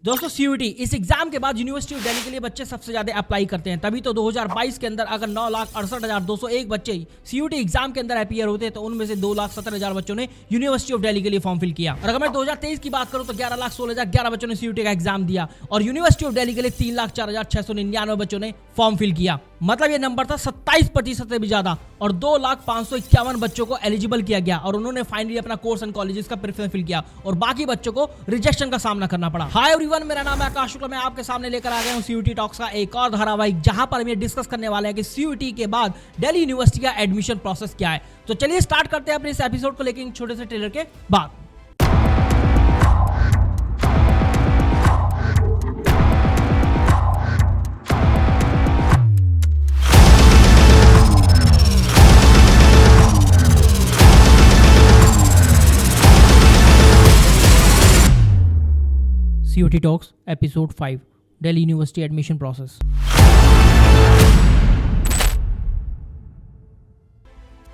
दोस्तों सीयूटी इस एग्जाम के बाद यूनिवर्सिटी ऑफ दिल्ली के लिए बच्चे सबसे ज्यादा अप्लाई करते हैं। तभी तो 2022 के अंदर अगर 9,68,201 बच्चे सीयूटी एग्जाम के अंदर अपीयर होते हैं तो उनमें से 2,70,000 बच्चों ने यूनिवर्सिटी ऑफ दिल्ली के लिए फॉर्म फिल किया। और अगर मैं 2023 की बात करूं तो 11,16,011 बच्चों ने सीयूटी का एग्जाम दिया और यूनिवर्सिटी ऑफ दिल्ली के लिए 3,04,699 बच्चों ने फॉर्म फिल किया। मतलब ये नंबर था 27% से भी ज्यादा और 2,05,51 बच्चों को एलिजिबल किया गया और उन्होंने फाइनली अपना कोर्स एंड कॉलेजेस का प्रेफरेंस फिल किया और बाकी बच्चों को रिजेक्शन का सामना करना पड़ा। हाय एवरीवन, मेरा नाम है आकाश शुक्ला। मैं आपके सामने लेकर आ गया हूं सीयूटी टॉक्स का एक और धारावाहिक, जहां पर हम ये डिस्कस करने वाले हैं कि सीयूटी के बाद दिल्ली यूनिवर्सिटी का एडमिशन प्रोसेस क्या है। तो चलिए स्टार्ट करते हैं अपने इस एपिसोड को लेकर छोटे से ट्रेलर के बाद। CUT Talks episode 5 Delhi university admission process.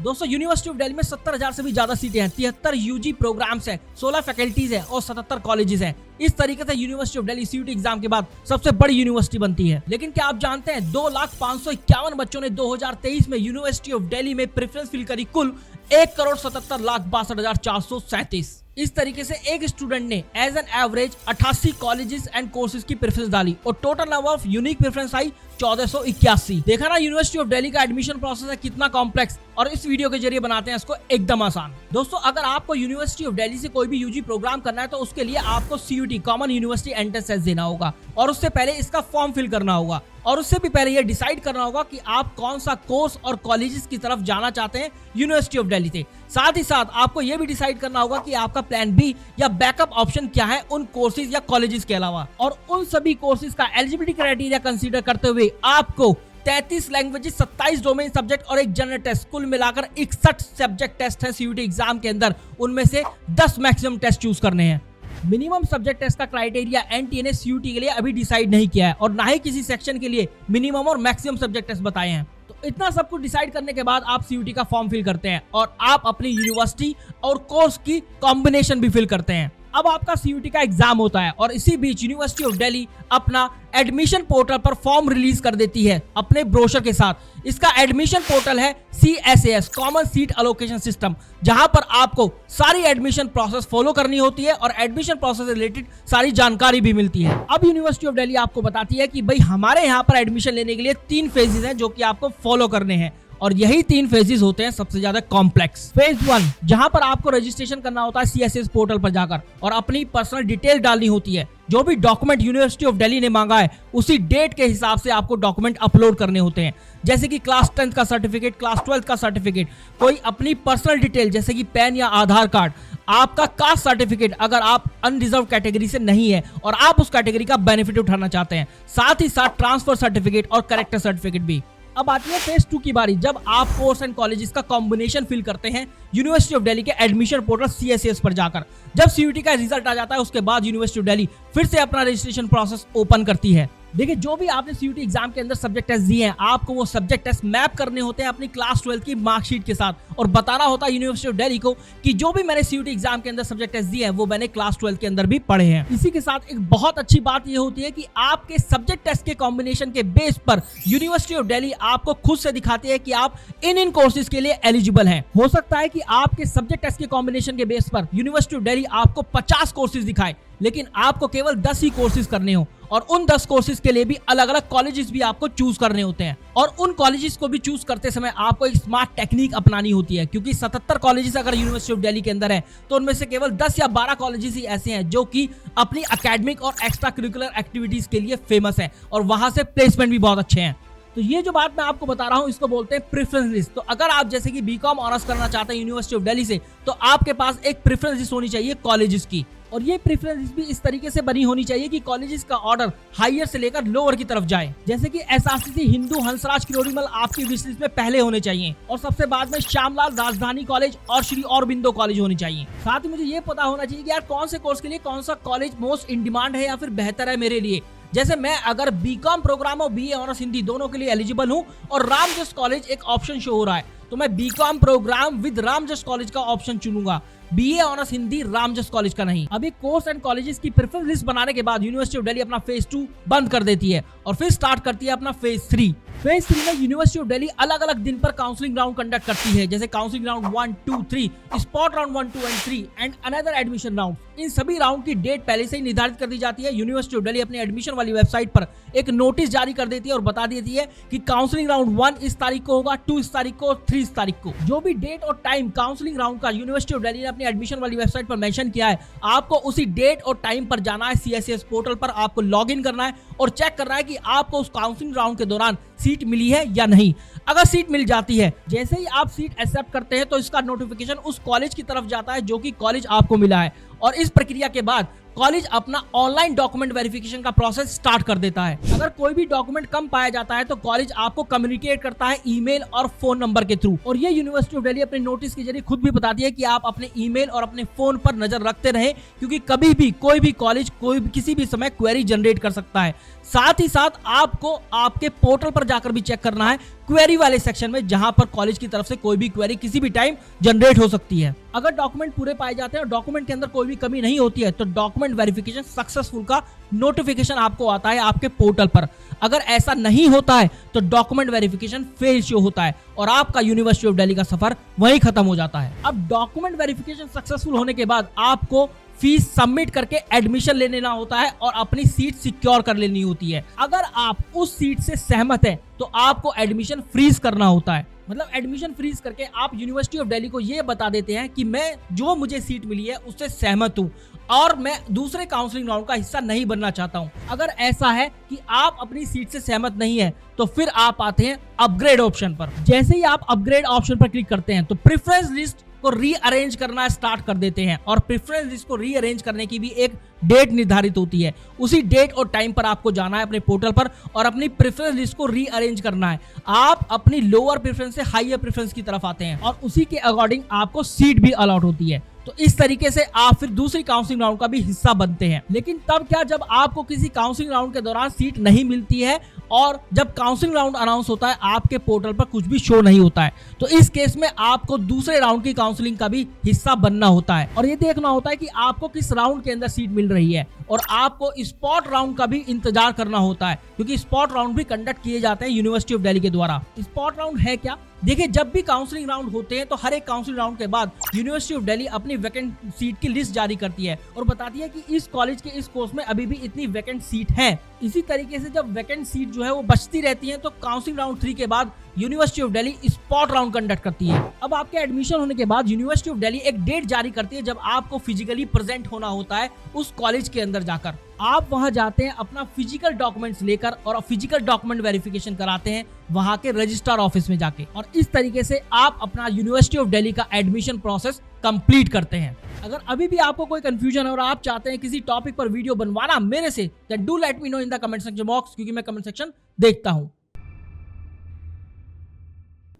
दोस्तों यूनिवर्सिटी ऑफ दिल्ली में 70,000 से भी ज्यादा सीटें हैं, 73 यूजी प्रोग्राम्स हैं, 16 फैकल्टीज हैं और 77 कॉलेजेस हैं। इस तरीके से university of Delhi CUET exam के बाद सबसे बड़ी यूनिवर्सिटी बनती है। लेकिन क्या आप जानते हैं 2,05,51 बच्चों ने 2023 में यूनिवर्सिटी ऑफ दिल्ली में प्रेफरेंस फिल करी कुल 1,77,62,437। इस तरीके से एक स्टूडेंट ने as an average 88 colleges and courses की प्रेफरेंस डाली और total number of unique preference आई 1481। देखा ना यूनिवर्सिटी ऑफ दिल्ली का एडमिशन प्रोसेस है कितना कॉम्प्लेक्स, और इस वीडियो के जरिए बनाते हैं इसको एकदम आसान। दोस्तों अगर आपको यूनिवर्सिटी ऑफ दिल्ली से कोई भी यूजी प्रोग्राम करना है तो उसके लिए आपको CUET common university entrance test देना होगा और उससे पहले इसका फॉर्म फिल करना होगा और उससे भी पहले यह डिसाइड करना होगा कि आप कौन सा कोर्स और कॉलेजेस की तरफ जाना चाहते हैं यूनिवर्सिटी ऑफ दिल्ली से। साथ ही साथ आपको यह भी डिसाइड करना होगा कि आपका प्लान बी या बैकअप ऑप्शन क्या है उन कोर्सेज या कॉलेजेस के अलावा। और उन सभी कोर्सेज का एलिजिबिलिटी क्राइटेरिया कंसीडर करते हुए आपको 33 लैंग्वेजेस, 27 डोमेन सब्जेक्ट और एक जनरल टेस्ट, कुल मिलाकर 61 सब्जेक्ट टेस्ट है सीयूटी एग्जाम के अंदर। उनमें से 10 मैक्सिमम टेस्ट चूज करने हैं। मिनिमम सब्जेक्ट टेस्ट का क्राइटेरिया एनटीए ने सीयूटी के लिए अभी डिसाइड नहीं किया है और ना ही किसी सेक्शन के लिए मिनिमम और मैक्सिमम सब्जेक्ट टेस्ट बताए हैं। तो इतना सब कुछ डिसाइड करने के बाद आप सीयूटी का फॉर्म फिल करते हैं और आप अपनी यूनिवर्सिटी और कोर्स की कॉम्बिनेशन भी फिल करते हैं। अब आपका सीयूटी का एग्जाम होता है और इसी बीच यूनिवर्सिटी ऑफ दिल्ली अपना एडमिशन पोर्टल पर फॉर्म रिलीज कर देती है अपने ब्रोशर के साथ। इसका एडमिशन पोर्टल है CSAS common seat allocation system, जहां पर आपको सारी एडमिशन प्रोसेस फॉलो करनी होती है और एडमिशन प्रोसेस से रिलेटेड सारी जानकारी भी मिलती है। अब यूनिवर्सिटी ऑफ दिल्ली आपको बताती है कि भाई हमारे यहाँ पर एडमिशन लेने के लिए 3 फेजेस हैं जो कि आपको फॉलो करने हैं और यही 3 फेजेस होते हैं सबसे ज्यादा कॉम्प्लेक्स। फेज 1 जहां पर आपको रजिस्ट्रेशन करना होता है CSAS पोर्टल पर जाकर और अपनी पर्सनल डिटेल डालनी होती है। जो भी डॉक्यूमेंट यूनिवर्सिटी ऑफ दिल्ली ने मांगा है उसी डेट के हिसाब से आपको डॉक्यूमेंट अपलोड करने होते हैं, जैसे कि क्लास 10th का सर्टिफिकेट, क्लास 12th का सर्टिफिकेट, कोई अपनी पर्सनल डिटेल जैसे कि पैन या आधार कार्ड, आपका कास्ट सर्टिफिकेट अगर आप अनरिजर्व कैटेगरी से नहीं है और आप उस कैटेगरी का बेनिफिट उठाना चाहते हैं, साथ ही साथ ट्रांसफर सर्टिफिकेट और करेक्टर सर्टिफिकेट भी। अब आती है फेज 2 की बारी, जब आप कोर्स एंड कॉलेजेस का कॉम्बिनेशन फिल करते हैं यूनिवर्सिटी ऑफ दिल्ली के एडमिशन पोर्टल CSAS पर जाकर। जब सीयूटी का रिजल्ट आ जाता है उसके बाद यूनिवर्सिटी ऑफ दिल्ली फिर से अपना रजिस्ट्रेशन प्रोसेस ओपन करती है। देखिए जो भी आपने सीयूटी एग्जाम के अंदर सब्जेक्ट टेस्ट दिए हैं आपको वो सब्जेक्ट टेस्ट मैप करने होते हैं अपनी क्लास 12 की मार्कशीट के साथ और बताना होता है यूनिवर्सिटी ऑफ दिल्ली को कि जो भी मैंने सीयूटी एग्जाम के अंदर सब्जेक्ट टेस्ट दिए हैं वो मैंने क्लास 12 के अंदर भी पढ़े हैं। इसी के साथ एक बहुत अच्छी बात ये होती है कि आपके सब्जेक्ट टेस्ट के कॉम्बिनेशन के बेस पर यूनिवर्सिटी ऑफ दिल्ली आपको खुद से दिखाती है कि आप इन कोर्सेज के लिए एलिजिबल हैं। हो सकता है कि आपके सब्जेक्ट टेस्ट के कॉम्बिनेशन के बेस पर यूनिवर्सिटी ऑफ दिल्ली आपको 50 कोर्सेज दिखाए, लेकिन आपको केवल 10 ही कोर्सेज करने हो और उन 10 कोर्सेज के लिए भी अलग अलग कॉलेजेस भी आपको चूज करने होते हैं। और उन कॉलेजेस को भी चूज करते समय आपको एक स्मार्ट टेक्निक अपनानी होती है, क्योंकि 77 कॉलेजेस अगर यूनिवर्सिटी ऑफ दिल्ली के अंदर है तो उनमें से केवल 10 या 12 कॉलेजेस ही ऐसे हैं जो कि अपनी एकेडमिक और एक्स्ट्रा करिकुलर एक्टिविटीज के लिए फेमस है और वहां से प्लेसमेंट भी बहुत अच्छे हैं। तो ये जो बात मैं आपको बता रहा हूँ इसको बोलते हैं प्रेफरेंस लिस्ट। तो अगर आप जैसे कि बीकॉम ऑनर्स करना चाहते हैं यूनिवर्सिटी ऑफ दिल्ली से तो आपके पास एक प्रेफरेंस लिस्ट होनी चाहिए कॉलेजेस की, और ये प्रेफरेंस लिस्ट भी इस तरीके से बनी होनी चाहिए कि कॉलेजेस का ऑर्डर हायर से लेकर लोअर की तरफ जाए। जैसे कि SRCC, हिंदू, हंसराज, किरोड़ीमल आपकी विश लिस्ट में पहले होने चाहिए और सबसे बाद में श्यामलाल, राजधानी कॉलेज और श्री औरबिंदो कॉलेज होनी चाहिए। साथ ही मुझे ये पता होना चाहिए कि यार कौन से कोर्स के लिए कौन सा कॉलेज मोस्ट इन डिमांड है या फिर बेहतर है मेरे लिए। जैसे मैं अगर बीकॉम प्रोग्राम और BA ऑनर्स हिंदी दोनों के लिए एलिजिबल हूँ और रामजस कॉलेज एक ऑप्शन शो हो रहा है तो मैं BCom program with Ramjas college का ऑप्शन चुनूंगा, BA honours Hindi Ramjas college का नहीं। अभी कोर्स एंड कॉलेजेस की प्रेफरेंस लिस्ट बनाने के बाद यूनिवर्सिटी ऑफ दिल्ली अपना फेज 2 बंद कर देती है और फिर स्टार्ट करती है अपना फेज 3। फेज 3 में यूनिवर्सिटी ऑफ दिल्ली अलग अलग दिन पर काउंसलिंग राउंड कंडक्ट करती है, जैसे counselling round 1, 2, 3, spot round 1, 2 and 3 and another admission round. इन सभी राउंड की डेट पहले से ही निर्धारित कर दी जाती है। यूनिवर्सिटी ऑफ दिल्ली अपने एडमिशन वाली वेबसाइट पर एक नोटिस जारी कर देती है और बता देती है कि काउंसलिंग राउंड 1 इस तारीख को होगा, 2 इस तारीख को, 3 इस तारीख को। जो भी डेट और टाइम काउंसलिंग राउंड का यूनिवर्सिटी ऑफ दिल्ली ने अपनी एडमिशन वाली वेबसाइट पर मेंशन किया है, आपको उसी डेट और टाइम पर जाना है। CSCS पोर्टल पर आपको लॉग इन करना है और चेक करना है कि आपको उस काउंसलिंग राउंड के दौरान सीट मिली है या नहीं। अगर सीट मिल जाती है, जैसे ही आप सीट एक्सेप्ट करते हैं तो इसका नोटिफिकेशन उस कॉलेज की तरफ जाता है जो कि कॉलेज आपको मिला है, और इस प्रक्रिया के बाद कॉलेज अपना ऑनलाइन डॉक्यूमेंट वेरिफिकेशन का प्रोसेस स्टार्ट कर देता है। अगर कोई भी डॉक्यूमेंट कम पाया जाता है तो कॉलेज आपको कम्युनिकेट करता है ईमेल और फोन नंबर के थ्रू, और ये यूनिवर्सिटी ऑफ दिल्ली अपने नोटिस के जरिए खुद भी बताती है कि आप अपने ईमेल और अपने फोन पर नजर रखते रहें, क्योंकि कभी भी कोई भी कॉलेज किसी भी समय क्वेरी जनरेट कर सकता है। साथ ही साथ आपको आपके पोर्टल पर जाकर भी चेक करना है क्वेरी वाले सेक्शन में, जहां पर कॉलेज की तरफ से कोई भी क्वेरी किसी भी टाइम जनरेट हो सकती है। अगर डॉक्यूमेंट पूरे पाए जाते हैं और डॉक्यूमेंट के अंदर कोई भी कमी नहीं होती है तो डॉक्यूमेंट वेरिफिकेशन सक्सेसफुल का नोटिफिकेशन आपको आता है आपके पोर्टल पर। अगर ऐसा नहीं होता है तो डॉक्यूमेंट वेरिफिकेशन फेल शो होता है और आपका यूनिवर्सिटी ऑफ दिल्ली का सफर वहीं खत्म हो जाता है। अब डॉक्यूमेंट वेरिफिकेशन सक्सेसफुल होने के बाद आपको फीस सबमिट करके एडमिशन ले लेना होता है और अपनी सीट सिक्योर कर लेनी होती है। अगर आप उस सीट से सहमत हैं तो आपको एडमिशन फ्रीज करना होता है। मतलब एडमिशन फ्रीज करके आप यूनिवर्सिटी ऑफ दिल्ली को ये बता देते हैं कि मैं जो मुझे सीट मिली है उससे सहमत हूँ और मैं दूसरे काउंसलिंग राउंड का हिस्सा नहीं बनना चाहता हूँ। अगर ऐसा है कि आप अपनी सीट से सहमत नहीं है तो फिर आप आते हैं अपग्रेड ऑप्शन पर। जैसे ही आप अपग्रेड ऑप्शन पर क्लिक करते हैं तो प्रेफरेंस लिस्ट को रीअरेंज करना स्टार्ट कर देते हैं, और प्रेफरेंस लिस्ट को रीअरेंज करने की भी एक डेट निर्धारित होती है। उसी डेट और टाइम पर आपको जाना है अपने पोर्टल पर और अपनी प्रेफरेंस लिस्ट को रीअरेंज करना है। आप अपनी लोअर प्रेफरेंस से हाईयर प्रेफरेंस की तरफ आते हैं और उसी के अकॉर्डिंग आपको सीट भी अलॉट होती है। तो इस तरीके से आप फिर दूसरी काउंसलिंग राउंड का भी हिस्सा बनते हैं। लेकिन तब क्या, जब आपको किसी काउंसलिंग राउंड के दौरान सीट नहीं मिलती है और जब काउंसलिंग राउंड अनाउंस होता है आपके पोर्टल पर कुछ भी शो नहीं होता है, तो इस केस में आपको दूसरे राउंड की काउंसलिंग का भी हिस्सा बनना होता है और ये देखना होता है कि आपको किस राउंड के अंदर सीट मिल रही है, और आपको स्पॉट राउंड का भी इंतजार करना होता है, क्योंकि स्पॉट राउंड भी कंडक्ट किए जाते हैं यूनिवर्सिटी ऑफ दिल्ली के द्वारा। स्पॉट राउंड है क्या? देखिए, जब भी काउंसलिंग राउंड होते हैं तो हर एक काउंसलिंग राउंड के बाद यूनिवर्सिटी ऑफ दिल्ली अपनी वैकेंट सीट की लिस्ट जारी करती है और बताती है कि इस कॉलेज के इस कोर्स में अभी भी इतनी वैकेंट सीट है। इसी तरीके से जब वैकेंट सीट जो है वो बचती रहती है तो काउंसलिंग राउंड 3 के बाद university of Delhi spot round conduct करती है। अब आपके एडमिशन होने के बाद यूनिवर्सिटी ऑफ दिल्ली एक डेट जारी करती है जब आपको फिजिकली प्रेजेंट होना होता है उस कॉलेज के अंदर जाकर। आप वहां जाते हैं अपना फिजिकल डॉक्यूमेंट्स लेकर और फिजिकल डॉक्यूमेंट वेरिफिकेशन कराते हैं वहां के रजिस्ट्रार ऑफिस में जाके, और इस तरीके से आप अपना यूनिवर्सिटी ऑफ दिल्ली का एडमिशन प्रोसेस कंप्लीट करते हैं। अगर अभी भी आपको कोई कंफ्यूजन है और आप चाहते हैं किसी टॉपिक पर वीडियो बनवाना मेरे से, then do let me know in the comment section box, क्योंकि मैं कमेंट सेक्शन देखता हूं।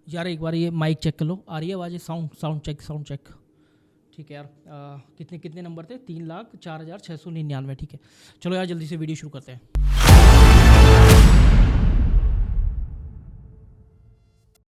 यार एक बार ये माइक चेक कर लो, आ रही है आवाज? Sound check. ठीक है यार, कितने नंबर थे? 3,04,699। ठीक है, चलो यार जल्दी से वीडियो शुरू करते हैं।